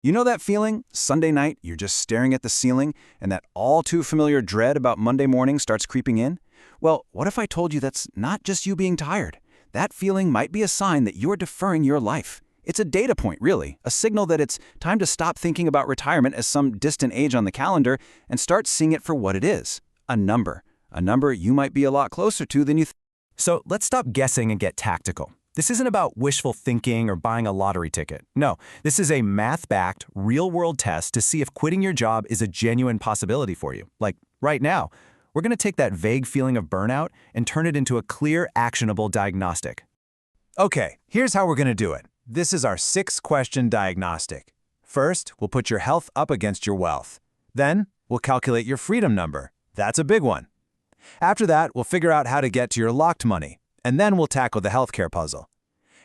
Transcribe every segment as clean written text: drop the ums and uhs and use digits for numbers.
You know that feeling? Sunday night, you're just staring at the ceiling, and that all too familiar dread about Monday morning starts creeping in? Well, what if I told you that's not just you being tired? That feeling might be a sign that you're deferring your life. It's a data point, really, a signal that it's time to stop thinking about retirement as some distant age on the calendar and start seeing it for what it is, a number. A number you might be a lot closer to than you think. So let's stop guessing and get tactical. This isn't about wishful thinking or buying a lottery ticket. No, this is a math-backed, real-world test to see if quitting your job is a genuine possibility for you. Like, right now, we're going to take that vague feeling of burnout and turn it into a clear, actionable diagnostic. Okay, here's how we're going to do it. This is our 6-question diagnostic. First, we'll put your health up against your wealth. Then, we'll calculate your freedom number. That's a big one. After that, we'll figure out how to get to your locked money. And then we'll tackle the healthcare puzzle.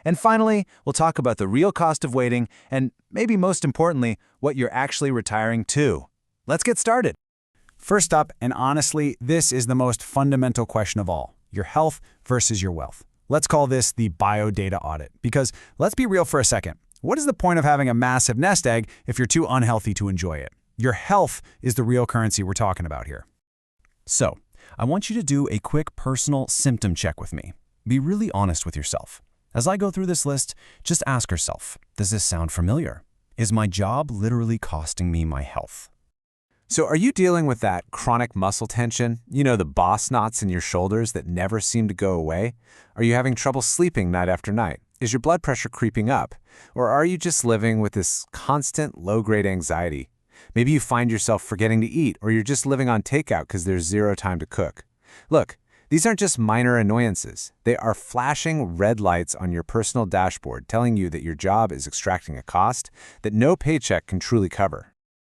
And finally, we'll talk about the real cost of waiting and, maybe most importantly, what you're actually retiring to. Let's get started. First up, and honestly, this is the most fundamental question of all, your health versus your wealth. Let's call this the biodata audit, because let's be real for a second. What is the point of having a massive nest egg if you're too unhealthy to enjoy it? Your health is the real currency we're talking about here. So, I want you to do a quick personal symptom check with me. Be really honest with yourself. As I go through this list, just ask yourself, does this sound familiar? Is my job literally costing me my health? So are you dealing with that chronic muscle tension? You know, the boss knots in your shoulders that never seem to go away? Are you having trouble sleeping night after night? Is your blood pressure creeping up? Or are you just living with this constant low-grade anxiety? Maybe you find yourself forgetting to eat, or you're just living on takeout because there's zero time to cook. Look, these aren't just minor annoyances. They are flashing red lights on your personal dashboard telling you that your job is extracting a cost that no paycheck can truly cover.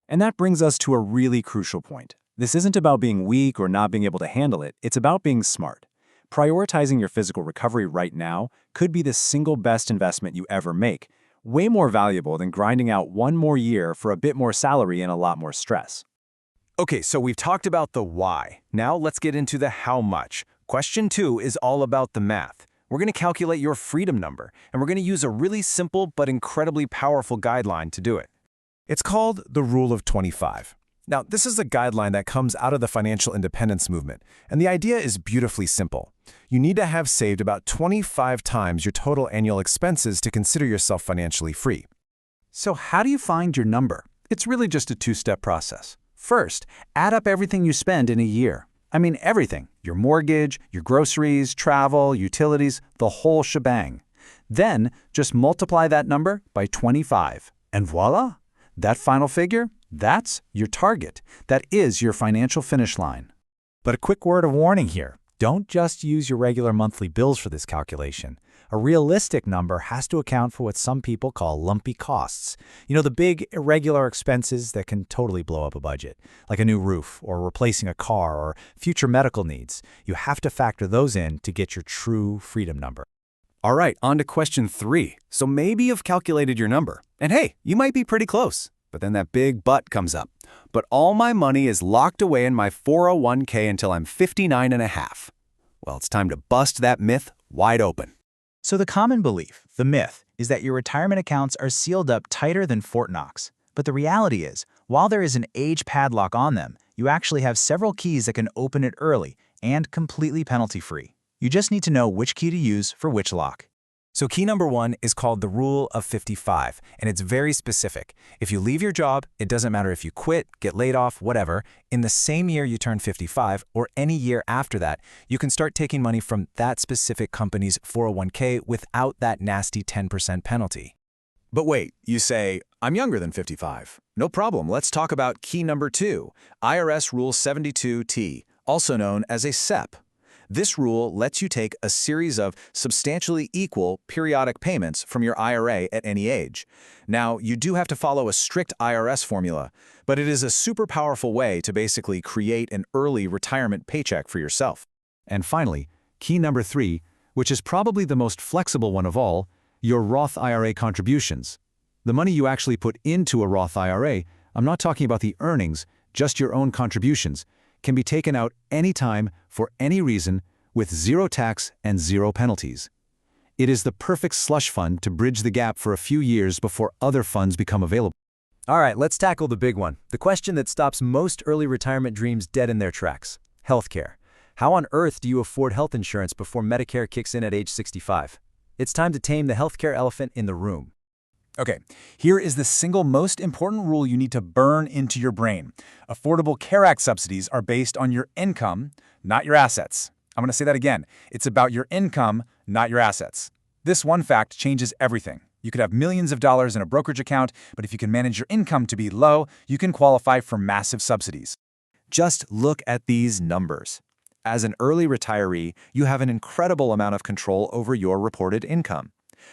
And that brings us to a really crucial point. This isn't about being weak or not being able to handle it. It's about being smart. Prioritizing your physical recovery right now could be the single best investment you ever make, way more valuable than grinding out one more year for a bit more salary and a lot more stress. Okay, so we've talked about the why. Now let's get into the how much. Question 2 is all about the math. We're going to calculate your freedom number, and we're going to use a really simple but incredibly powerful guideline to do it. It's called the Rule of 25. Now, this is a guideline that comes out of the financial independence movement, and the idea is beautifully simple. You need to have saved about 25 times your total annual expenses to consider yourself financially free. So how do you find your number? It's really just a 2-step process. First, add up everything you spend in a year. I mean everything. Your mortgage, your groceries, travel, utilities, the whole shebang. Then, just multiply that number by 25. And voila! That final figure, that's your target. That is your financial finish line. But a quick word of warning here. Don't just use your regular monthly bills for this calculation. A realistic number has to account for what some people call lumpy costs. You know, the big, irregular expenses that can totally blow up a budget, like a new roof or replacing a car or future medical needs. You have to factor those in to get your true freedom number. All right, on to question 3. So maybe you've calculated your number. And hey, you might be pretty close. But then that big but comes up. But all my money is locked away in my 401k until I'm 59 and a half. Well, it's time to bust that myth wide open. So the common belief, the myth, is that your retirement accounts are sealed up tighter than Fort Knox. But the reality is, while there is an age padlock on them, you actually have several keys that can open it early and completely penalty-free. You just need to know which key to use for which lock. So key number 1 is called the Rule of 55, and it's very specific. If you leave your job, it doesn't matter if you quit, get laid off, whatever, in the same year you turn 55 or any year after that, you can start taking money from that specific company's 401k without that nasty 10% penalty. But wait, you say, I'm younger than 55. No problem, let's talk about key number 2, IRS Rule 72T, also known as a SEP. This rule lets you take a series of substantially equal periodic payments from your IRA at any age. Now, you do have to follow a strict IRS formula, but it is a super powerful way to basically create an early retirement paycheck for yourself. And finally, key number 3, which is probably the most flexible one of all, your Roth IRA contributions. The money you actually put into a Roth IRA, I'm not talking about the earnings, just your own contributions, can be taken out anytime for any reason with zero tax and zero penalties. It is the perfect slush fund to bridge the gap for a few years before other funds become available. All right, let's tackle the big one. The question that stops most early retirement dreams dead in their tracks. Healthcare. How on earth do you afford health insurance before Medicare kicks in at age 65? It's time to tame the healthcare elephant in the room. Okay, here is the single most important rule you need to burn into your brain. Affordable Care Act subsidies are based on your income, not your assets. I'm going to say that again. It's about your income, not your assets. This one fact changes everything. You could have millions of dollars in a brokerage account, but if you can manage your income to be low, you can qualify for massive subsidies. Just look at these numbers. As an early retiree, you have an incredible amount of control over your reported income.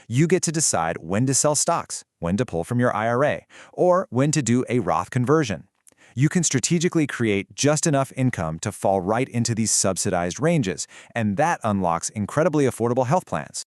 You get to decide when to sell stocks, when to pull from your IRA, or when to do a Roth conversion. You can strategically create just enough income to fall right into these subsidized ranges, and that unlocks incredibly affordable health plans.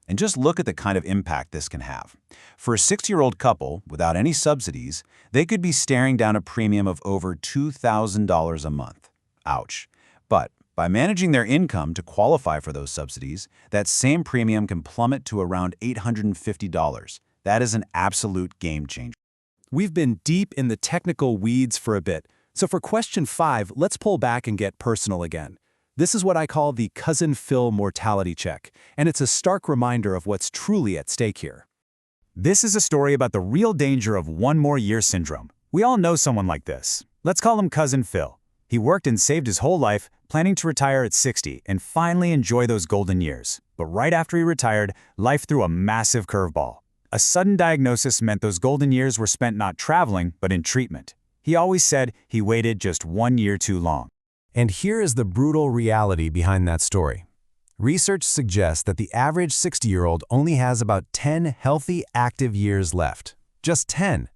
And just look at the kind of impact this can have. For a 60-year-old couple, without any subsidies, they could be staring down a premium of over $2,000 a month. Ouch. But by managing their income to qualify for those subsidies, that same premium can plummet to around $850. That is an absolute game changer. We've been deep in the technical weeds for a bit, so for question 5, let's pull back and get personal again. This is what I call the Cousin Phil mortality check, and it's a stark reminder of what's truly at stake here. This is a story about the real danger of one more year syndrome. We all know someone like this. Let's call him Cousin Phil. He worked and saved his whole life, planning to retire at 60 and finally enjoy those golden years. But right after he retired, life threw a massive curveball. A sudden diagnosis meant those golden years were spent not traveling, but in treatment. He always said he waited just 1 year too long. And here is the brutal reality behind that story. Research suggests that the average 60-year-old only has about 10 healthy, active years left. Just 10.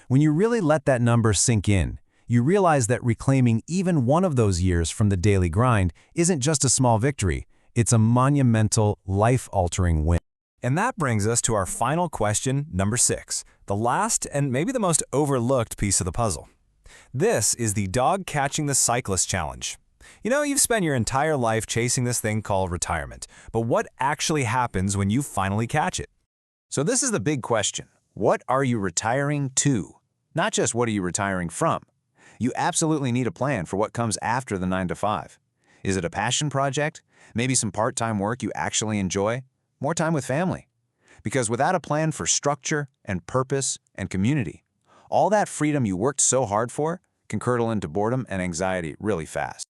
When you really let that number sink in, you realize that reclaiming even one of those years from the daily grind isn't just a small victory, it's a monumental, life-altering win. And that brings us to our final question, number 6, the last and maybe the most overlooked piece of the puzzle. This is the dog catching the cyclist challenge. You know, you've spent your entire life chasing this thing called retirement, but what actually happens when you finally catch it? So this is the big question. What are you retiring to? Not just what are you retiring from. You absolutely need a plan for what comes after the 9 to 5. Is it a passion project? Maybe some part-time work you actually enjoy? More time with family? Because without a plan for structure and purpose and community, all that freedom you worked so hard for can curdle into boredom and anxiety really fast.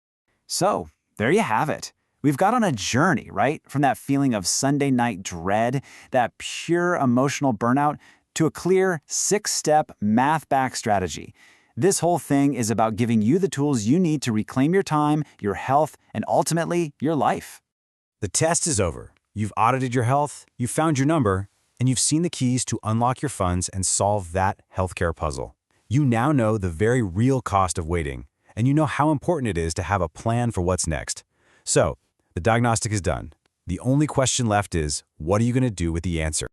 So, there you have it. We've got on a journey, right? From that feeling of Sunday night dread, that pure emotional burnout, to a clear 6-step math-backed strategy. This whole thing is about giving you the tools you need to reclaim your time, your health, and ultimately, your life. The test is over. You've audited your health, you've found your number, and you've seen the keys to unlock your funds and solve that healthcare puzzle. You now know the very real cost of waiting, and you know how important it is to have a plan for what's next. So, the diagnostic is done. The only question left is, what are you going to do with the answer?